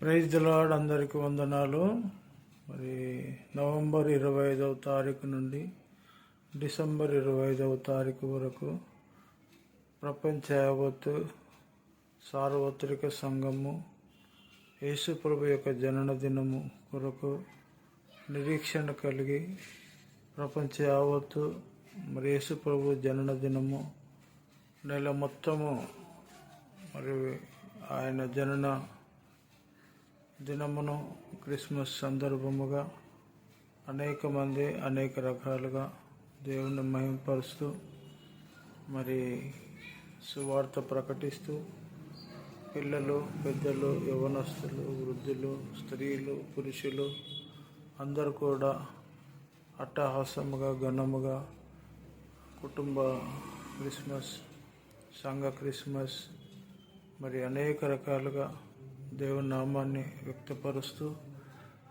Praise the lord. అందరికీ వందనాలు. మరి నవంబర్ 25వ తారీఖు నుండి డిసెంబర్ 25వ తారీఖు వరకు ప్రపంచ యావత్తు సార్వత్రిక సంఘము యేసుప్రభు యొక్క జనన దినము కొరకు నిరీక్షణ కలిగి ప్రపంచ యావత్తు మరి యేసుప్రభు జనన దినము నెల మొత్తము మరి ఆయన జనన దినమును క్రిస్మస్ సందర్భముగా అనేక మంది అనేక రకాలుగా దేవుని మహిమపరుస్తూ మరి సువార్త ప్రకటిస్తూ పిల్లలు, పెద్దలు, యవనస్తులు, వృద్ధులు, స్త్రీలు, పురుషులు అందరూ కూడా అట్టహాసముగా ఘనముగా కుటుంబ క్రిస్మస్, సంఘ క్రిస్మస్ మరి అనేక రకాలుగా దేవుని నామాన్ని వ్యక్తపరుస్తూ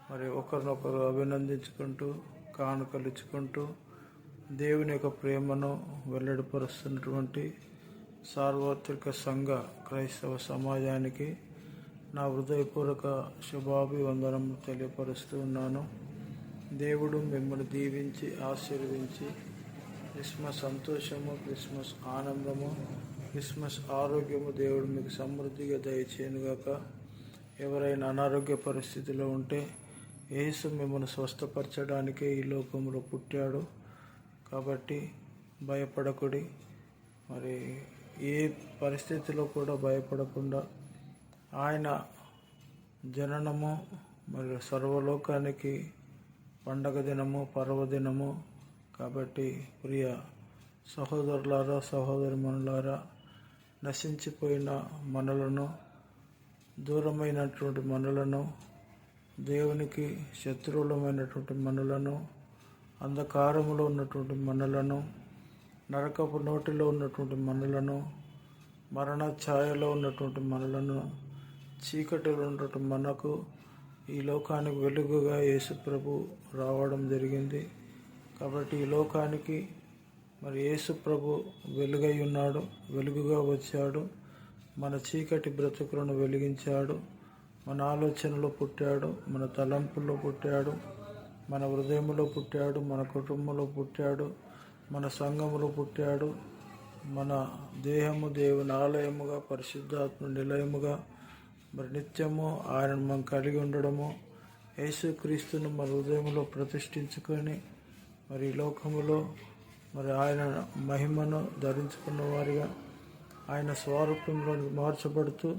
మరి ఒకరినొకరు అభినందించుకుంటూ కానుకలు ఇచ్చుకుంటూ దేవుని యొక్క ప్రేమను వెల్లడిపరుస్తున్నటువంటి సార్వత్రిక సంఘ క్రైస్తవ సమాజానికి నా హృదయపూర్వక శుభాభివందనం తెలియపరుస్తూ ఉన్నాను. దేవుడు మిమ్మల్ని దీవించి ఆశీర్వదించి క్రిస్మస్ సంతోషము, క్రిస్మస్ ఆనందము, క్రిస్మస్ ఆరోగ్యము దేవుడు మీకు సమృద్ధిగా దయచేయనుగాక. ఎవరైనా అనారోగ్య పరిస్థితిలో ఉంటే యేసు మిమ్మల్ని స్వస్థపరచడానికే ఈ లోకంలో పుట్టాడు. కాబట్టి భయపడకుడి. మరి ఏ పరిస్థితిలో కూడా భయపడకుండా ఆయన జననము మరి సర్వలోకానికి పండగ దినము, పర్వదినము. కాబట్టి ప్రియ సహోదరులారా, సహోదరిమణులారా, నశించిపోయిన మనలను, దూరమైనటువంటి మనలను, దేవునికి శత్రువులమైనటువంటి మనలను, అంధకారములో ఉన్నటువంటి మనలను, నరకపు నోటిలో ఉన్నటువంటి మనలను, మరణ ఛాయలో ఉన్నటువంటి మనలను, చీకటిలో ఉన్నటువంటి మనకు ఈ లోకానికి వెలుగుగా యేసుప్రభు రావడం జరిగింది. కాబట్టి ఈ లోకానికి మరి యేసుప్రభు వెలుగై ఉన్నాడు, వెలుగుగా వచ్చాడు. మన చీకటి బ్రతుకులను వెలిగించాడు. మన ఆలోచనలో పుట్టాడు, మన తలంపుల్లో పుట్టాడు, మన హృదయంలో పుట్టాడు, మన కుటుంబంలో పుట్టాడు, మన సంఘములో పుట్టాడు. మన దేహము దేవుని ఆలయముగా, పరిశుద్ధాత్మ నిలయముగా మరి నిత్యము ఆయన మనం కలిగి ఉండడము, యేసుక్రీస్తును మన హృదయంలో ప్రతిష్ఠించుకొని మరి ఈ లోకములో మరి ఆయన మహిమను ధరించుకున్న వారిగా ఆయన స్వరూపంలో మార్చబడుతూ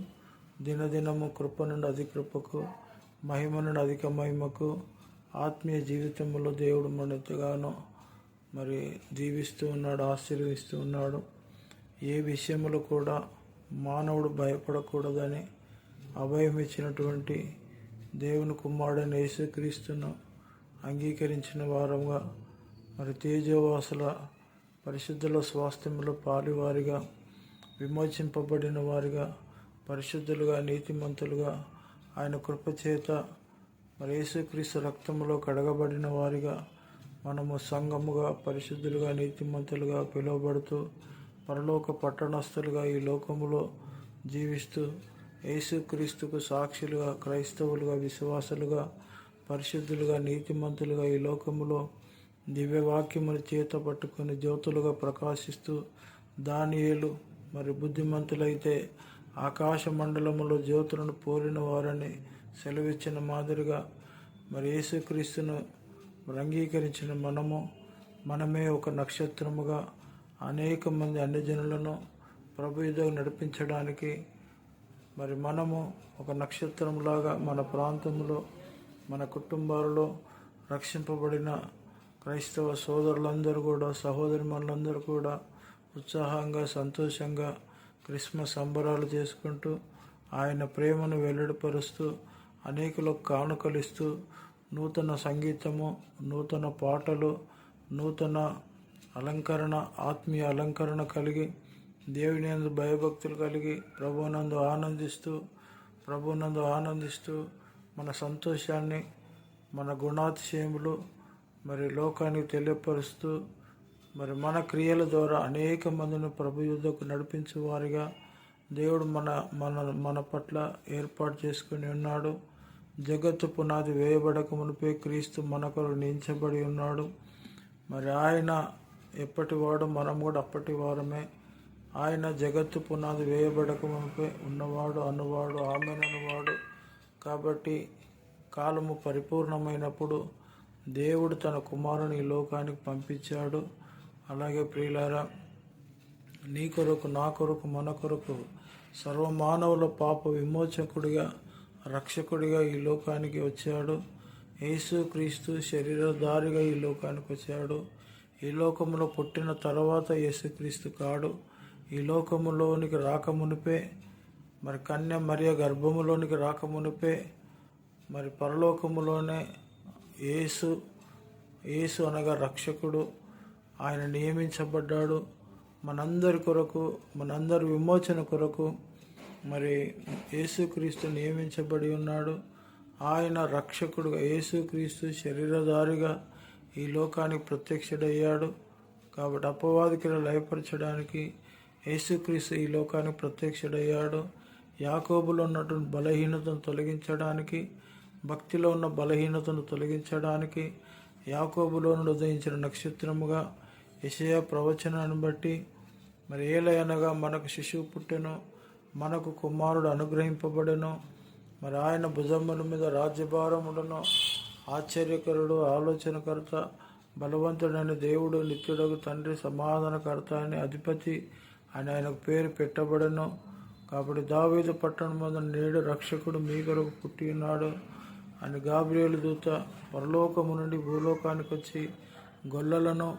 దినదినము కృప నుండి అధిక కృపకు, మహిమ నుండి అధిక మహిమకు ఆత్మీయ జీవితంలో దేవుడు మన ఎంతగానో మరి దీవిస్తూ ఉన్నాడు, ఆశీర్వదిస్తూ ఉన్నాడు. ఏ విషయంలో కూడా మానవుడు భయపడకూడదని అభయం ఇచ్చినటువంటి దేవుని కుమారుడైన యేసుక్రీస్తును అంగీకరించిన వారంగా మరి తేజోవాసుల పరిశుద్ధుల స్వాస్థ్యంలో పాలివారిగా, విమోచింపబడిన వారిగా, పరిశుద్ధులుగా, నీతిమంతులుగా, ఆయన కృపచేత మరి యేసుక్రీస్తు రక్తములో కడగబడిన వారిగా మనము సంఘముగా, పరిశుద్ధులుగా, నీతిమంతులుగా పిలువబడుతూ పరలోక పట్టణస్థులుగా ఈ లోకములో జీవిస్తూ యేసుక్రీస్తుకు సాక్షులుగా, క్రైస్తవులుగా, విశ్వాసులుగా, పరిశుద్ధులుగా, నీతిమంతులుగా ఈ లోకములో దివ్యవాక్యమును చేత పట్టుకొని జ్యోతులుగా ప్రకాశిస్తూ దానియేలు మరి బుద్ధిమంతులైతే ఆకాశ మండలములో జ్యోతులను పోలిన వారని సెలవిచ్చిన మాదిరిగా మరి యేసుక్రీస్తును అంగీకరించిన మనమే ఒక నక్షత్రముగా అనేక మంది అన్యజనులను ప్రభు యుద్ధకు నడిపించడానికి మరి మనము ఒక నక్షత్రంలాగా మన ప్రాంతంలో, మన కుటుంబాలలో రక్షింపబడిన క్రైస్తవ సోదరులందరూ కూడా, సహోదరిమణులందరూ కూడా ఉత్సాహంగా, సంతోషంగా క్రిస్మస్ సంబరాలు చేసుకుంటూ ఆయన ప్రేమను వెల్లడిపరుస్తూ అనేకులకు కానుకలిస్తూ నూతన సంగీతము, నూతన పాటలు, నూతన అలంకరణ, ఆత్మీయ అలంకరణ కలిగి దేవుని యందు భయభక్తులు కలిగి ప్రభువునందు ఆనందిస్తూ మన సంతోషాన్ని, మన గుణాతిశయములు మరి లోకానికి తెలియపరుస్తూ మరి మన క్రియల ద్వారా అనేక మందిని ప్రభు యుద్ధకు నడిపించే వారిగా దేవుడు మన మన మన పట్ల ఏర్పాటు చేసుకుని ఉన్నాడు. జగత్తు పునాది వేయబడక మునిపే క్రీస్తు మన కొరకు నియమించబడి ఉన్నాడు. మరి ఆయన ఎప్పటివాడు, మనం కూడా అప్పటి వారమే. ఆయన జగత్తు పునాది వేయబడక మునిపే ఉన్నవాడు, అనువాడు, ఆమెననువాడు. కాబట్టి కాలము పరిపూర్ణమైనప్పుడు దేవుడు తన కుమారుని ఈ లోకానికి పంపించాడు. అలాగే ప్రియులారా, నీ కొరకు, నా కొరకు, మన కొరకు సర్వమానవుల పాప విమోచకుడిగా, రక్షకుడిగా ఈ లోకానికి వచ్చాడు. యేసుక్రీస్తు శరీరధారిగా ఈ లోకానికి వచ్చాడు. ఈ లోకములో పుట్టిన తర్వాత యేసుక్రీస్తు కాడు. ఈ లోకములోనికి రాకమునిపే, మరి కన్య మరియ గర్భములోనికి రాకమునిపే, మరి పరలోకములోనే యేసు అనగా రక్షకుడు, ఆయన నియమించబడ్డాడు. మనందరి కొరకు, మనందరి విమోచన కొరకు మరి యేసుక్రీస్తు నియమించబడి ఉన్నాడు. ఆయన రక్షకుడుగా, యేసుక్రీస్తు శరీరధారిగా ఈ లోకానికి ప్రత్యక్షుడయ్యాడు. కాబట్టి అపవాదికి లయపరచడానికి యేసుక్రీస్తు ఈ లోకానికి ప్రత్యక్షుడయ్యాడు. యాకోబులో ఉన్నటువంటి బలహీనతను తొలగించడానికి, భక్తిలో ఉన్న బలహీనతను తొలగించడానికి, యాకోబులో నుండి ఉదయించిన నక్షత్రముగా యెషయా ప్రవచనాన్ని బట్టి మరి ఏలయనగా మనకు శిశువు పుట్టెను, మనకు కుమారుడు అనుగ్రహింపబడెను. మరి ఆయన భుజముల మీద రాజ్యభారములను, ఆశ్చర్యకరుడు, ఆలోచనకర్త, బలవంతుడైన దేవుడు, నిత్యుడగు తండ్రి, సమాధానకర్త అని అధిపతి అని ఆయనకు పేరు పెట్టబడెను. కాబట్టి దావీదు పట్టణమందు నేడు రక్షకుడు మీ కొరకు పుట్టి ఉన్నాడు అని గాబ్రియేలు దూత పరలోకము నుండి భూలోకానికి వచ్చి గొల్లలను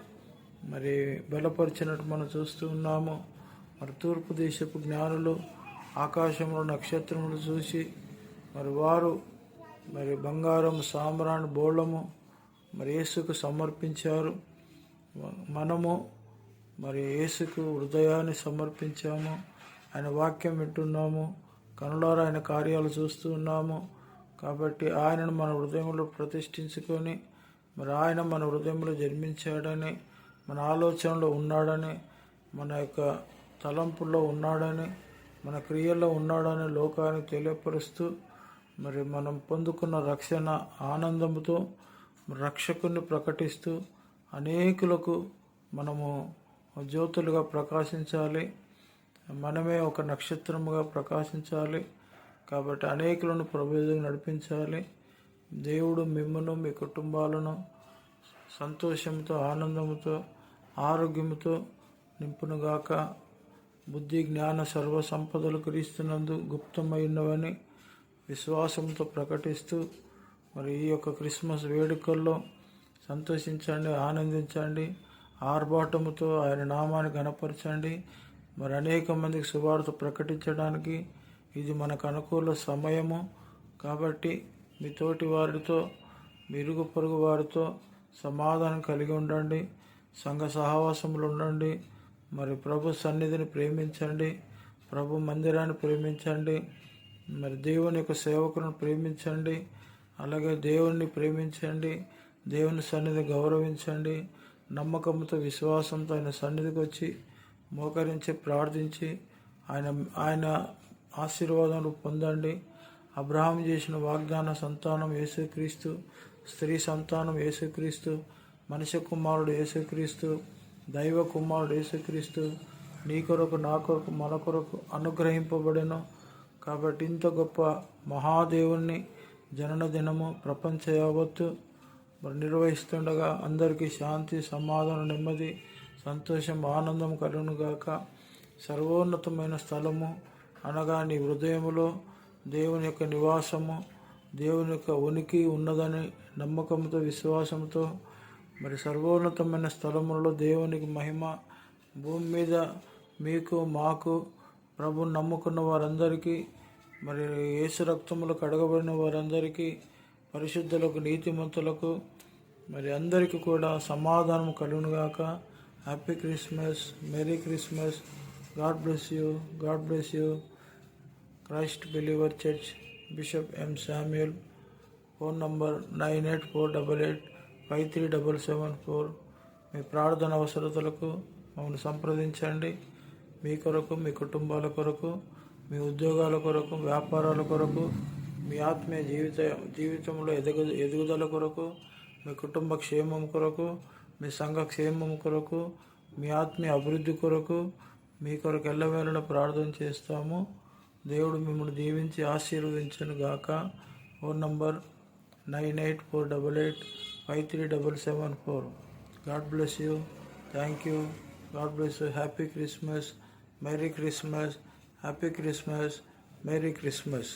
మరి బలపరిచినట్టు మనం చూస్తూ ఉన్నాము. మరి తూర్పు దేశపు జ్ఞానులు ఆకాశంలో నక్షత్రములు చూసి మరి వారు మరి బంగారం, సాంబ్రాణి, బోళము మరి యేసుకు సమర్పించారు. మనము మరి యేసుకు హృదయాన్ని సమర్పించాము. ఆయన వాక్యం వింటున్నాము, కనులారా ఆయన కార్యాలు చూస్తూ ఉన్నాము. కాబట్టి ఆయనను మన హృదయంలో ప్రతిష్ఠించుకొని, మరి ఆయన మన హృదయంలో జన్మించాడని, మన ఆలోచనలో ఉన్నాడని, మన యొక్క తలంపుల్లో ఉన్నాడని, మన క్రియల్లో ఉన్నాడని లోకానికి తెలియపరుస్తూ మరి మనం పొందుకున్న రక్షణ ఆనందముతో రక్షకుని ప్రకటిస్తూ అనేకులకు మనము జ్యోతులుగా ప్రకాశించాలి. మనమే ఒక నక్షత్రముగా ప్రకాశించాలి. కాబట్టి అనేకులను ప్రభువుకు నడిపించాలి. దేవుడు మిమ్మను, మీ కుటుంబాలను సంతోషంతో, ఆనందంతో, ఆరోగ్యంతో నింపునుగాక. బుద్ధి, జ్ఞాన, సర్వ సంపదలు క్రీస్తునందు గుప్తమైనవని విశ్వాసంతో ప్రకటిస్తూ మరి ఈ యొక్క క్రిస్మస్ వేడుకల్లో సంతోషించండి, ఆనందించండి. ఆర్భాటముతో ఆయన నామాన్ని గణపరచండి. మరి అనేక మందికి సువార్త ప్రకటించడానికి ఇది మనకు అనుకూల సమయము. కాబట్టి మీ తోటి వారితో, మీ ఇరుగు పొరుగు వారితో సమాధానం కలిగి ఉండండి. సంఘ సహవాసములు ఉండండి. మరి ప్రభు సన్నిధిని ప్రేమించండి, ప్రభు మందిరాన్ని ప్రేమించండి, మరి దేవుని యొక్క సేవకులను ప్రేమించండి. అలాగే దేవుణ్ణి ప్రేమించండి, దేవుని సన్నిధి గౌరవించండి. నమ్మకంతో, విశ్వాసంతో ఆయన సన్నిధికి వచ్చి మోకరించి ప్రార్థించి ఆయన ఆశీర్వాదాలు పొందండి. అబ్రహాం చేసిన వాగ్దాన సంతానం యేసుక్రీస్తు, స్త్రీ సంతానం యేసుక్రీస్తు, మనిషి కుమారుడు యేసుక్రీస్తు, దైవ కుమారుడు యేసుక్రీస్తు నీ కొరకు, నా కొరకు, మన కొరకు అనుగ్రహింపబడెను. కాబట్టి ఇంత గొప్ప మహాదేవుణ్ణి జనన దినము ప్రపంచ యావత్తు మరి నిర్వహిస్తుండగా అందరికీ శాంతి, సమాధానం, నెమ్మది, సంతోషం, ఆనందం కలుగునుగాక. సర్వోన్నతమైన స్థలము అనగా నీ హృదయములో దేవుని యొక్క నివాసము, దేవుని యొక్క ఉనికి ఉన్నదని నమ్మకంతో, విశ్వాసంతో మరి సర్వోన్నతమైన స్థలములలో దేవునికి మహిమ. భూమి మీద మీకు, మాకు, ప్రభుని నమ్ముకున్న వారందరికీ, మరి యేసు రక్తములు కడగబడిన వారందరికీ, పరిశుద్ధులకు, నీతిమంతులకు మరి అందరికీ కూడా సమాధానం కలుగునుగాక. Happy Christmas, merry Christmas. God bless you, God bless you. Christ believer church, bishop M Samuel. Phone number 9848853774. మీ ప్రార్థన అవసరతలకు మమ్మల్ని సంప్రదించండి. మీ కొరకు, మీ కుటుంబాల కొరకు మీ ఉద్యోగాల కొరకు, వ్యాపారాల కొరకు, మీ ఆత్మీయ జీవితంలో ఎదుగుదల కొరకు, మీ కుటుంబ క్షేమం కొరకు, మీ సంఘ క్షేమం కొరకు, మీ ఆత్మీయ అభివృద్ధి కొరకు మీ కొరకు ఎల్లవేళలా ప్రార్థన చేస్తాము. దేవుడు మిమ్మల్ని దీవించి ఆశీర్వదించను గాక. Phone number 9848853774. God bless you. Thank you. God bless you. Happy Christmas. Merry Christmas. Happy Christmas. Merry Christmas.